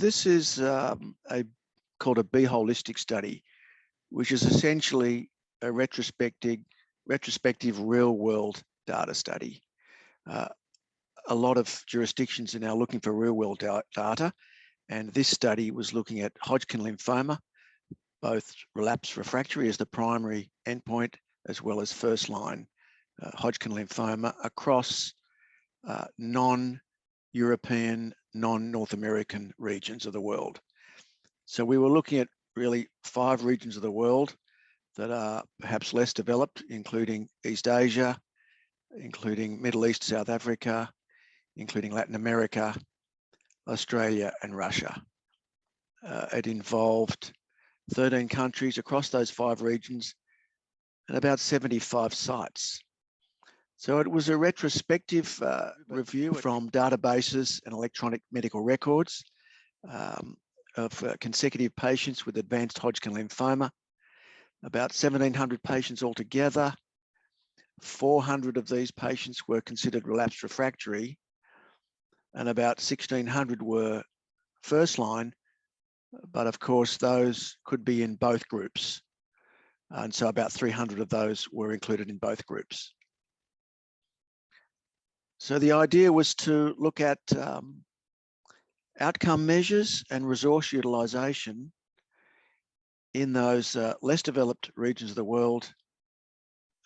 This is called a B-holistic study, which is essentially a retrospective real-world data study. A lot of jurisdictions are now looking for real-world data, and this study was looking at Hodgkin lymphoma, both relapsed refractory as the primary endpoint, as well as first-line Hodgkin lymphoma across non-European, non-North American regions of the world. So we were looking at really 5 regions of the world that are perhaps less developed, including East Asia, including Middle East, South Africa, including Latin America, Australia, and Russia. It involved 13 countries across those 5 regions and about 75 sites. So it was a retrospective review from databases and electronic medical records of consecutive patients with advanced Hodgkin lymphoma, about 1,700 patients altogether. 400 of these patients were considered relapsed refractory, and about 1,600 were first line, but of course those could be in both groups. And so about 300 of those were included in both groups. So the idea was to look at outcome measures and resource utilization in those less developed regions of the world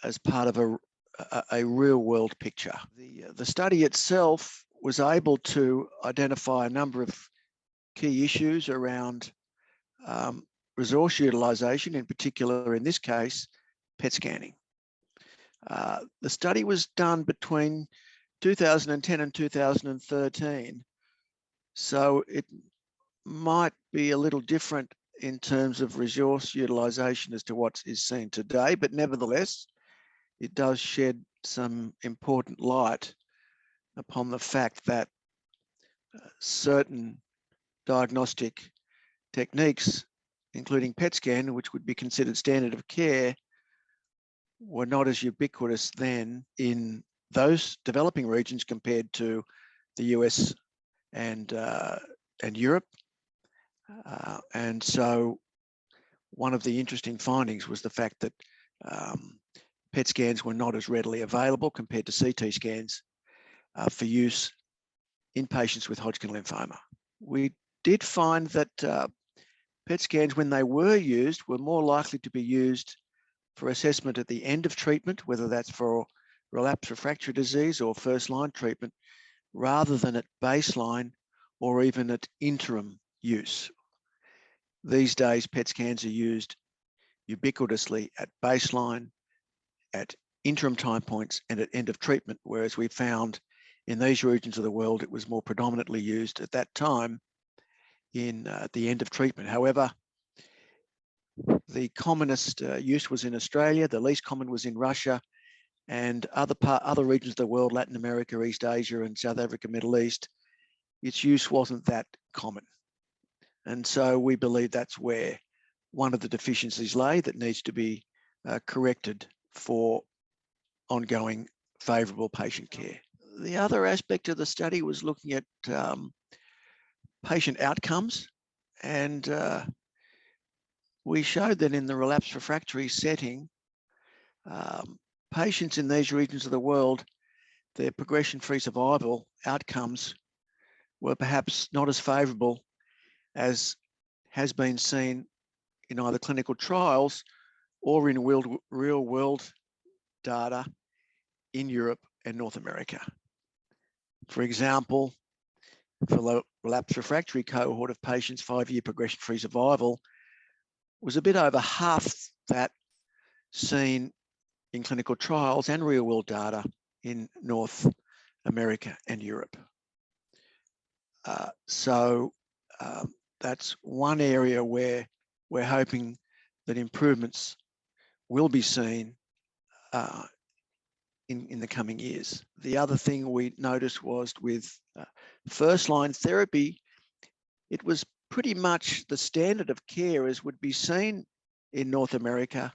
as part of a real world picture. The study itself was able to identify a number of key issues around resource utilization, in particular, in this case, PET scanning. The study was done between 2010 and 2013, so it might be a little different in terms of resource utilization as to what is seen today, but nevertheless, it does shed some important light upon the fact that certain diagnostic techniques, including PET scan, which would be considered standard of care, were not as ubiquitous then in those developing regions compared to the US and Europe. And so one of the interesting findings was the fact that PET scans were not as readily available compared to CT scans for use in patients with Hodgkin lymphoma. We did find that PET scans, when they were used, were more likely to be used for assessment at the end of treatment, whether that's for relapsed refractory disease or first-line treatment, rather than at baseline or even at interim use. These days, PET scans are used ubiquitously at baseline, at interim time points, and at end of treatment, whereas we found in these regions of the world, it was more predominantly used at that time in the end of treatment. However, the commonest use was in Australia, the least common was in Russia, and other regions of the world, Latin America, East Asia, and South Africa, Middle East, its use wasn't that common. And so we believe that's where one of the deficiencies lay that needs to be corrected for ongoing favourable patient care. The other aspect of the study was looking at patient outcomes, and we showed that in the relapsed refractory setting, patients in these regions of the world, their progression-free survival outcomes were perhaps not as favourable as has been seen in either clinical trials or in real-world data in Europe and North America. For example, for the relapsed refractory cohort of patients, 5-year progression-free survival was a bit over half that seen in clinical trials and real-world data in North America and Europe. So that's one area where we're hoping that improvements will be seen in the coming years. The other thing we noticed was with first-line therapy, it was pretty much the standard of care as would be seen in North America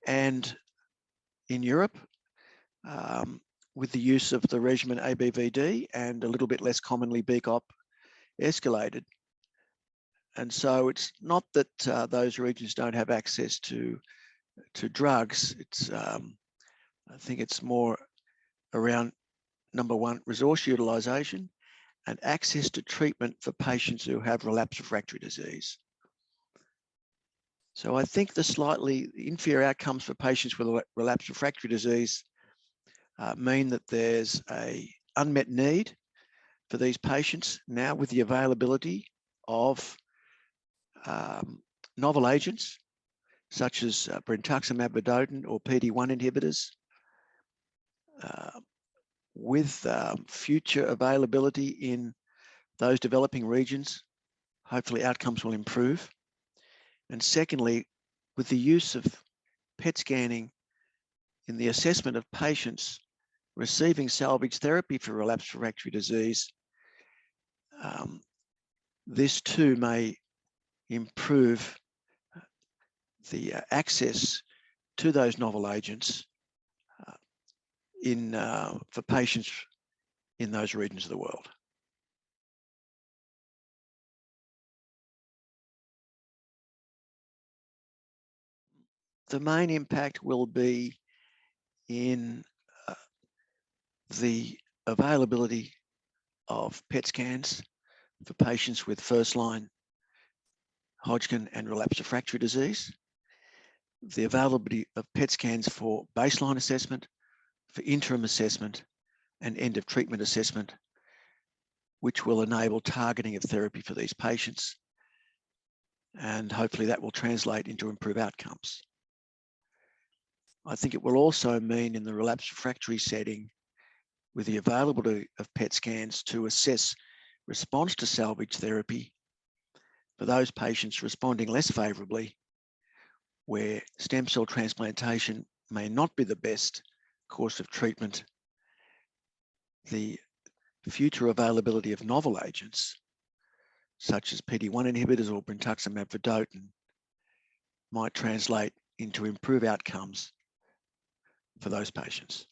and in Europe, with the use of the regimen ABVD and a little bit less commonly BCOP escalated. And so it's not that those regions don't have access to drugs. It's I think it's more around, number one, resource utilisation and access to treatment for patients who have relapsed refractory disease. So I think the slightly inferior outcomes for patients with relapsed refractory disease mean that there's an unmet need for these patients now with the availability of novel agents such as brentuximab vedotin or PD-1 inhibitors, with future availability in those developing regions. Hopefully outcomes will improve. And secondly, with the use of PET scanning in the assessment of patients receiving salvage therapy for relapsed refractory disease, this too may improve the access to those novel agents for patients in those regions of the world. The main impact will be in the availability of PET scans for patients with first-line Hodgkin and relapsed refractory disease, the availability of PET scans for baseline assessment, for interim assessment, and end of treatment assessment, which will enable targeting of therapy for these patients. And hopefully that will translate into improved outcomes. I think it will also mean in the relapsed refractory setting, with the availability of PET scans to assess response to salvage therapy for those patients responding less favourably, where stem cell transplantation may not be the best course of treatment, the future availability of novel agents, such as PD-1 inhibitors or brentuximab vedotin, might translate into improved outcomes for those patients.